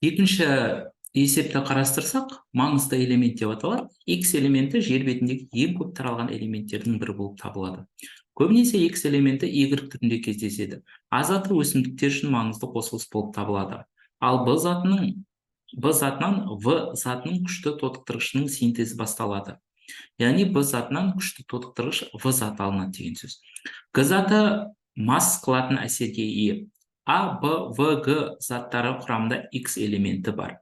Екінші есепті қарастырсақ, маңызды элемент деп аталады. X элементі жер бетіндегі ең көп таралған элементтердің бірі болып табылады. Көбінесе X элементі Y түрінде кездеседі. А заты өсімдіктер үшін маңызды қосылыс болып табылады. Ал B затынан В затының күшті тотықтырғышының синтезі басталады. Яғни B затынан күшті тотықтырғыш В заты алынады деген сөз. Г заты масс қылатын әсерге ие. А, Б, В, Г заттары құрамында X элементі бар.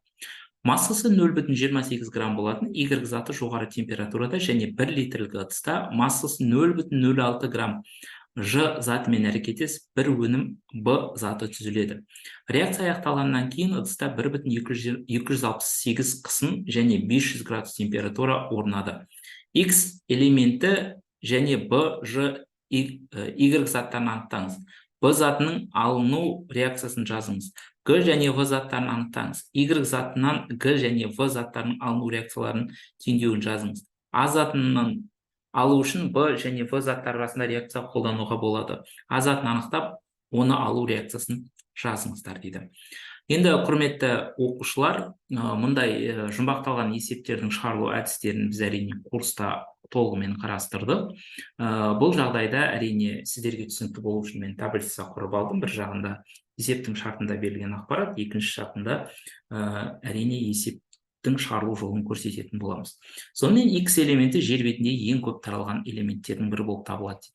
Массасы 0,28 грамм болатын Y заты жоғары температурада және 1 литрлік ыдыста массасы 0,06 грамм Ж затымен әрекеттесіп, бір өнім Б заты түзіледі. Реакция аяқталғаннан кейін ыдыста 1,268 қысын және 500 градус температура орнады. X элементі және B, Ж, Y заттарын анықтаңыз. B затының алыну реакциясын жазыңыз. Г және В заттарын анықтаңыз. Y затынан Г және В заттарының алыну реакцияларының теңдеуін жазыңыз. А затынан алу үшін B және В заттар арасында реакция қолдануға болады. А затын анықтап, оны алу реакциясын жазыңыздар дейді. Енді құрметті оқушылар, мұндай жұмбақталған есептердің шығарылу әдістерін біз әрине курста толығымен қарастырдық. Бұл жағдайда әрине сіздерге түсінікті болу үшін мен таблица құрып алдым. Бір жағында есептің шартында берілген ақпарат, екінші шартында әрине есептің шығарылу жолын көрсететін боламыз. Сонымен X элементі жер бетіндегі ең көп таралған элементтердің бірі болып табылады.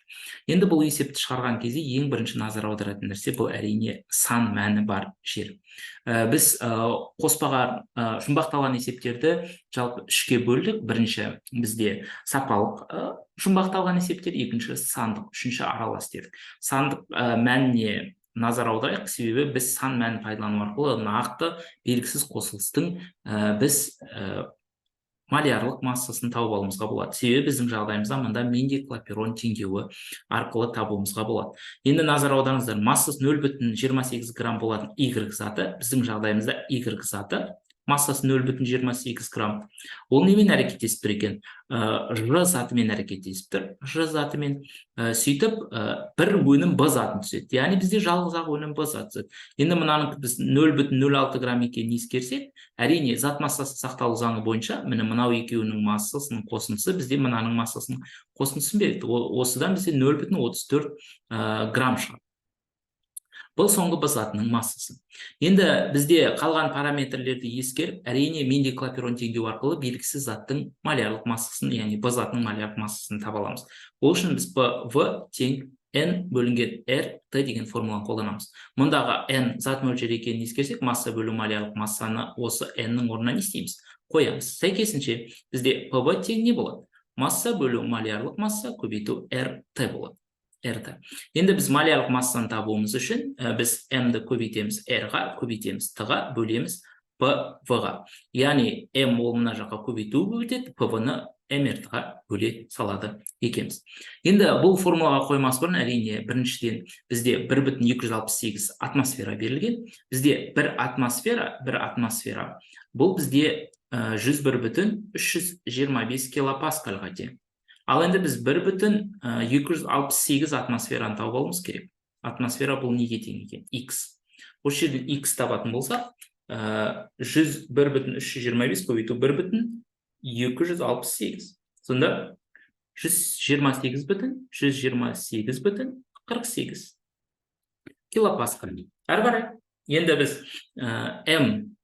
Енді бұл есепті шығарған кезде ең бірінші назар аударатын нәрсе бұл әрине сан мәні бар жер. Біз қоспаға жұмбақталған есептерді жалпы үшке бөлдік. Бірінші бізде сапалық жұмбақталған есептер, екінші сандық, үшінші аралас дедік. Сандық мәніне назар аударайық, себебі біз сан мәнін пайдалану арқылы нақты белгісіз қосылыстың біз малярлық массасын тауып алуымызға болады. Себебі біздің жағдайымызда мұнда Менди-Клапейрон теңдеуі арқылы табуымызға болады. Енді назар аударыңыздар, массасы 0,28 грамм болатын Y заты, біздің жағдайымызда Y заты массасы 0,28 грамм. Ол немен әрекеттесіп тұр екен? Ж затымен әрекеттесіп тұр. Ж затымен сөйтіп бір өнім Б затын түседі. Яғни бізде жалғыз ақ өнім Б заты түседі. Енді мұнаның біз 0,06 грамм екенін ескерсек, әрине зат массасы сақталу заңы бойынша, мынау екеуінің массасының қосындысы бізде мынаның массасының қосындысын береді. Осыдан бізде 0,34 грамм шығады. Бұл соңғы Б затының массасы. Енді бізде қалған параметрлерді ескеріп, әрине Менди-Клапейрон теңдеу арқылы белгісіз заттың малярлық массасын, яғни Б затының малярлық массасын таба аламыз. Ол үшін біз В тең N бөлінген RT деген формуланы қолданамыз. Мұндағы N зат мөлшері екенін ескерсек, масса бөлу малярлық массаны осы N-нің орнына не істейміз? Қоямыз. Сәйкесінше бізде PV тең не болады? Масса бөлу малярлық масса көбейту RT болады. Енді біз малярлық массаны табуымыз үшін біз M-ді көбейтеміз R-ға, көбейтеміз Т-ға, бөлеміз PV-ға. Яғни M ол мына жаққа көбейту көбейтеді, PV-ны MR-ға бөле салады екенбіз. Енді бұл формулаға қоймас бұрын әрине біріншіден бізде 1,268 атмосфера берілген. Бізде бір атмосфера бұл бізде 101,325 килопаскальға тең. Ал енді біз 1,268 атмосфераны тауып алуымыз керек. Атмосфера бұл неге тең екен? X. Осы жерден X табатын болсақ, 101,325 көбейту 1,268. Сонда 128,128,48 килопаскаль. Әрі қарай. Енді біз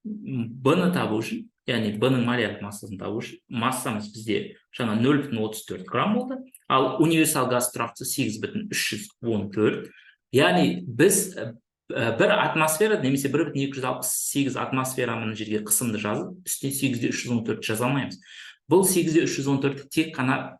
B-ны табу үшін, яғни B-ның малярлық массасын табу үшін, массамыз бізде жаңа 0,34 грамм болды, ал универсал газ тұрақты 8,314. Яғни біз бір атмосфера, немесе 1,268 атмосфераның жерге қысымды жазып, үстіне 8,314 жаза алмаймыз. Бұл 8,314 тек қана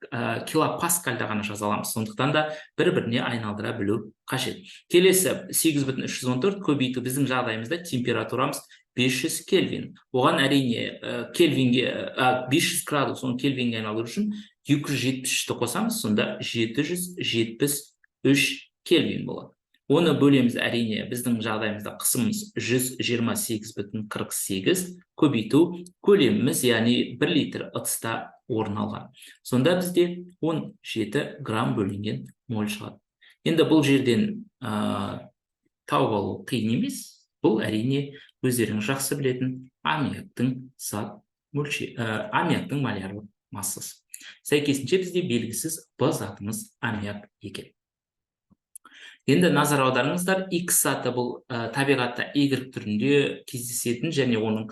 килопаскальда ғана жаза аламыз. Сондықтан да бір-біріне айналдыра білу қажет. Келесі 8,314 көбейту біздің жағдайымызда температурамыз 500 кельвин. Оған әрине 500 градус, оны кельвинге айналдыру үшін 273-ті қосамыз, сонда 773 кельвин болады. Оны бөлеміз, әрине біздің жағдайымызда қысымыз 128,48, көбейту көлеміміз, яғни 1 литр ыдыста орын алған. Сонда бізде 17 грамм бөлінген моль шығады. Енді бұл жерден тауып алу қиын емес. Бұл әрине өздеріңіз жақсы білетін аммиактың аммиактың малярлық массасы. Сәйкесінше бізде белгісіз Б затымыз аммиак екен. Енді назар аударыңыздар, X заты бұл табиғатта Y түрінде кездесетін және оның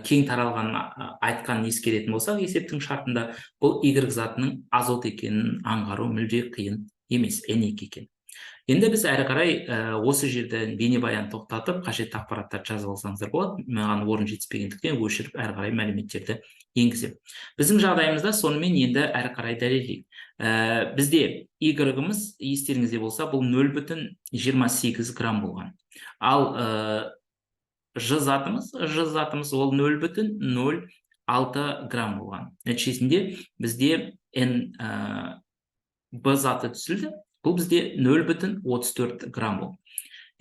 кең таралғанын айтқанын ескеретін болсақ, есептің шартында бұл Y затының азот екенін аңғару мүлде қиын емес, N2 екен. Енді біз әрі қарай осы жерді бейнебаян тоқтатып, қажетті ақпараттарды жазып алсаңыздар болады. Маған орын жетіспегендіктен өшіріп әрі қарай мәліметтерді енгіземін. Біздің жағдайымызда сонымен енді әрі қарай дәлелдейік. Бізде Y-іміз, естеріңізде болса, бұл 0,28 грамм болған. Ал Ж затымыз ол 0,06 грамм болған. Нәтижесінде бізде Б заты түсілді. Бұл бізде 0,34 грамм бол.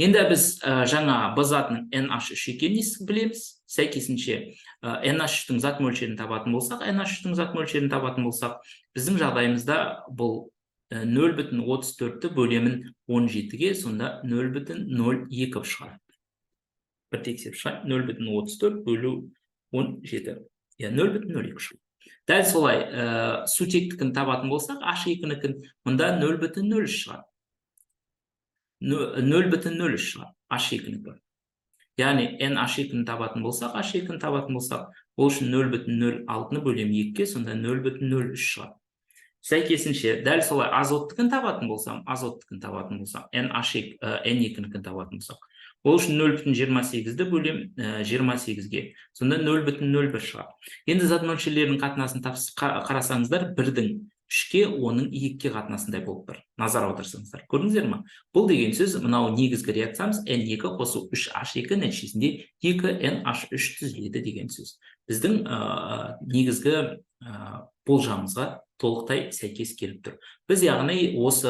Енді біз жаңа Б затының NH3 екенін білеміз. Сәйкесінше NH3-тің зат мөлшерін табатын болсақ, біздің жағдайымызда бұл 0,34-ті бөлемін 17-ге, сонда 0,02 шығады. Бір тексеріп шығайық, 0,34 бөлу 17, 0,02 шығады. Дәл солай сутектікін табатын болсақ, H2-нікін мұнда 0,03 шығады. 0,03 шығады H2-нікі. Яғни NH2-ні табатын болсақ, ол үшін 0,06-ні бөлем 2-ге, сонда 0,03 шығады. Сәйкесінше, дәл солай азоттікін табатын болсам, N2-нікін табатын болсақ, ол үшін 0,28-ді бөлем 28-ге, сонда 0,01 шығады. Енді зат мөлшерлерінің қатынасын қарасаңыздар, 1-дің 3-ке, оның 2-ке қатынасындай болып тұр. Назар аударсаңыздар. Көрдіңіздер ме? Бұл деген сөз, мынау негізгі реакциямыз N2 қосу 3H2 нәтижесінде 2NH3 түзіледі деген сөз. Біздің негізгі болжамымызға толықтай сәйкес келіп тұр. Біз яғни осы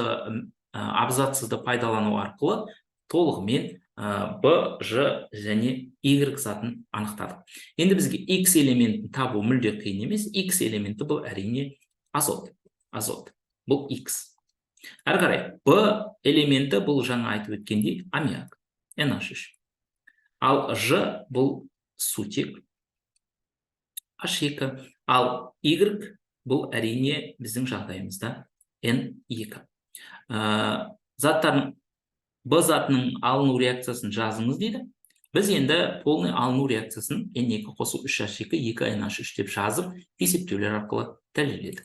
абзацсызды пайдалану арқылы толығымен Б, Ж және Y затын анықтадық. Енді бізге X элементін табу мүлде қиын емес. X элементі бұл әрине азот. Бұл X. Әрі қарай, Б элементі бұл жаңа айтып өткендей аммиак, NH3. Ал Ж бұл сутек, H2. Ал Y бұл әрине біздің жағдайымызда N2. Б затының алыну реакциясын жазыңыз дейді. Біз енді полный алыну реакциясын N2 қосу 3H2, 2NH3 деп жазып, есептеулер арқылы дәлелдедік.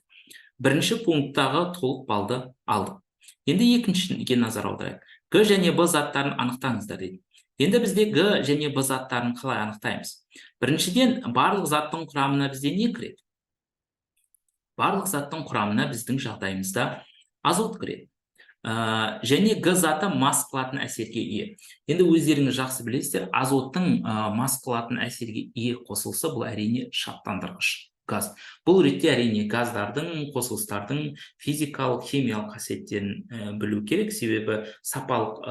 Бірінші пункттағы толық балды алдық. Енді екіншіге назар аударайық. Г және Б заттарын анықтаңыздар дейді. Енді бізде Г және Б заттарын қалай анықтаймыз? Біріншіден, барлық заттың құрамына бізде не кіреді? Барлық заттың құрамына біздің жағдайымызда азот кіреді. Және Г заты мас қылатын әсерге ие. Енді өздеріңіз жақсы білесіздер, азоттың мас қылатын әсерге ие қосылысы бұл әрине шарттандырғыш газ. Бұл ретте әрине газдардың, қосылыстардың физикалық, химиялық қасиеттерін білу керек, себебі сапалық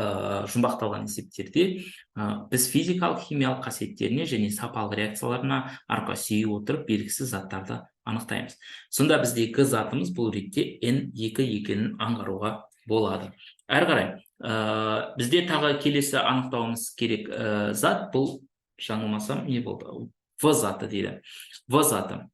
жұмбақталған есептерде біз физикалық, химиялық қасиеттеріне және сапалық реакцияларына арқа сүйей отырып белгісіз заттарды анықтаймыз. Сонда бізде Г затымыз бұл ретте N2 екенін аңғаруға болады. Әрі қарай, бізде тағы келесі анықтауымыз керек зат, бұл жаңылмасам не болды? В заты дейді. В заты.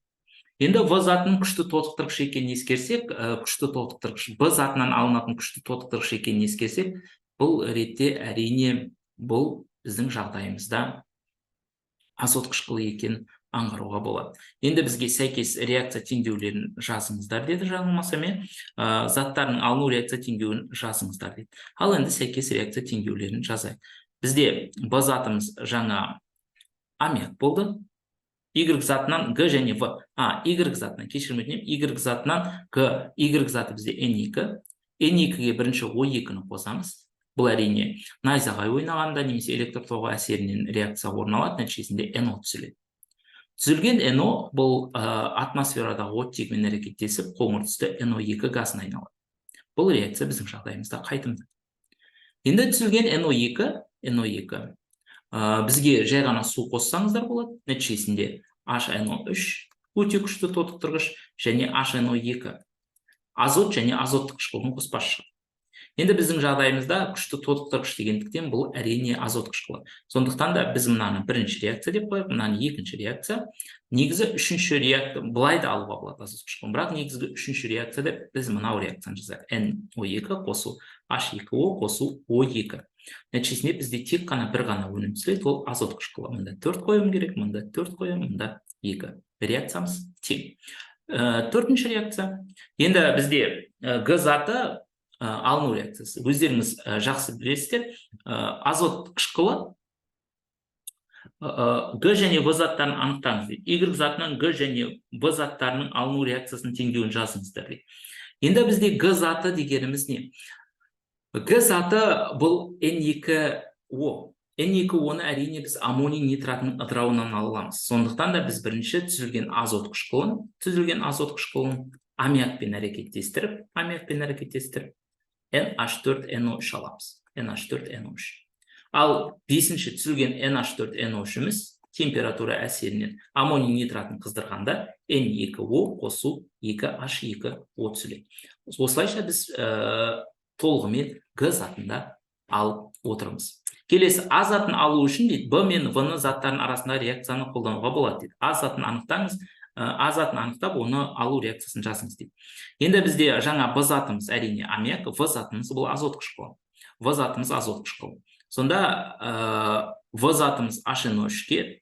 Енді В затының күшті тотықтырғыш екенін ескерсек, Б затынан алынатын күшті тотықтырғыш екенін ескерсек, бұл ретте әрине бұл біздің жағдайымызда азот қышқылы екенін аңғаруға болады. Енді бізге сәйкес реакция теңдеулерін жазыңыздар деді, жаңылмасам, заттардың алыну реакция теңдеуін жазыңыздар деді. Ал енді сәйкес реакция теңдеулерін жазайық. Бізде Б затымыз жаңа аммиак болды. Y затынан Г және В. Y затынан, кешірім өтінемін, Y затынан Г, Y заты бізде N2. N2-ге бірінші O2-ні қосамыз. Бұл әрине найзағай ойнағанда немесе электр тоғы әсерінен реакция орын алады, нәтижесінде NO түзіледі. Түзілген NO бұл атмосферадағы оттегімен әрекеттесіп, қоңыр түсті NO2 газына айналады. Бұл реакция біздің жағдайымызда қайтымды. Енді түзілген NO2 бізге жай ғана су қоссаңыздар болады, нәтижесінде HNO3 өте күшті тотықтырғыш және HNO2 азот және азоттық қышқылдың қоспасы шығады. Енді біздің жағдайымызда күшті тотықтырғыш дегендіктен бұл әрине азот қышқылы. Сондықтан да біз мынаны бірінші реакция деп қояйық, мынаны екінші реакция. Негізі үшінші реакция былай да алуға болады азот қышқылын, бірақ негізгі үшінші реакцияда біз мынау реакцияны жазайық. NO2 қосу H2O қосу O2. Нәтижесінде бізде тек қана бір ғана өнім түзіледі, ол азот қышқылы. Мында 4 қоюым керек, мында 4 қоямын, мында 2. Реакциямыз тең. Төртінші реакция. Енді бізде Г заты алыну реакциясы. Өздеріңіз жақсы білесіздер, азот қышқылы Г және В заттарын анықтаңыз дейді. Y затының Г және В заттарының алыну реакциясының теңдеуін жазыңыздар дейді. Енді бізде Г заты дегеніміз не? Г заты бұл N2O. N2O-ны әрине біз аммоний нитратының ыдырауынан аламыз. Сондықтан да біз бірінші түзілген азот қышқылын аммиакпен әрекеттестіріп, NH4NO3 аламыз. NH4NO3. Ал бесінші түзілген NH4NO3-іміз температура әсерінен аммоний нитратын қыздырғанда N2O қосу 2H2O түзіледі. Осылайша біз толығымен Г затында алып отырмыз. Келесі А затын алу үшін дейді, Б мен В заттардың арасында реакцияны қолдануға болады дейді. А затын анықтаңыз, А затын анықтап, оны алу реакциясын жазыңыз дейді. Енді бізде жаңа Б затымыз әрине аммиак, В затымыз бұл азот қышқылы. В затымыз азот қышқылы. Сонда В затымыз HNO3-ке,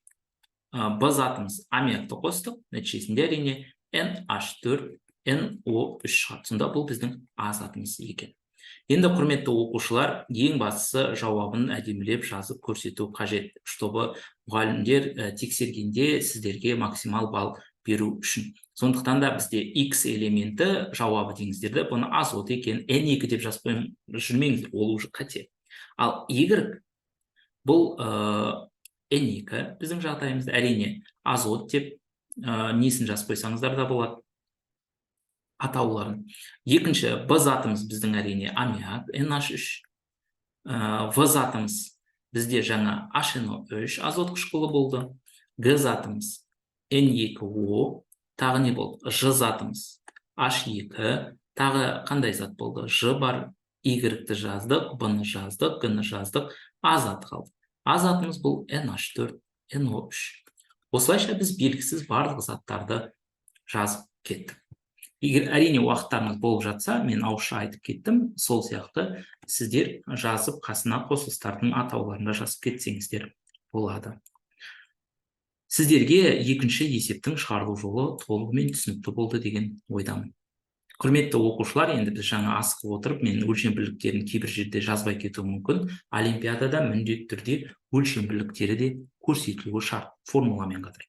Б затымыз аммиакты қостық, нәтижесінде әрине NH4NO3 шығады. Сонда бұл біздің А затымыз екен. Енді құрметті оқушылар, ең бастысы жауабын әдемілеп жазып көрсету қажет, чтобы мұғалімдер тексергенде сіздерге максимал балл беру үшін. Сондықтан да бізде X элементі жауабы деңіздерді, бұны азот екен, N2 деп жазып жүрмеңіздер, ол уже қате. Ал Y бұл N2 біздің жағдайымызда әрине азот деп несін жазып қойсаңыздар да болады, атауларын. Екінші, Б затымыз біздің әрине аммиак, NH3. В затымыз бізде жаңа HNO3 азот қышқылы болды. Г затымыз N2O, тағы не болды? Ж затымыз H2, тағы қандай зат болды? Ж бар, Y-ті жаздық, Б-ны жаздық, Г-ны жаздық, А заты қалды. А затымыз бұл NH4NO3. Осылайша біз белгісіз барлық заттарды жазып кеттік. Егер әрине уақыттарыңыз болып жатса, мен ауызша айтып кеттім, сол сияқты сіздер жазып қасына қосылыстардың атауларында жазып кетсеңіздер болады. Сіздерге екінші есептің шығарылу жолы толығымен түсінікті болды деген ойдамын. Құрметті оқушылар, енді біз жаңа асығып отырып, мен өлшем бірліктерін кейбір жерде жазбай кетуі мүмкін. Олимпиадада міндетті түрде өлшем бірліктері де көрсетілуі шарт формуламен қатар.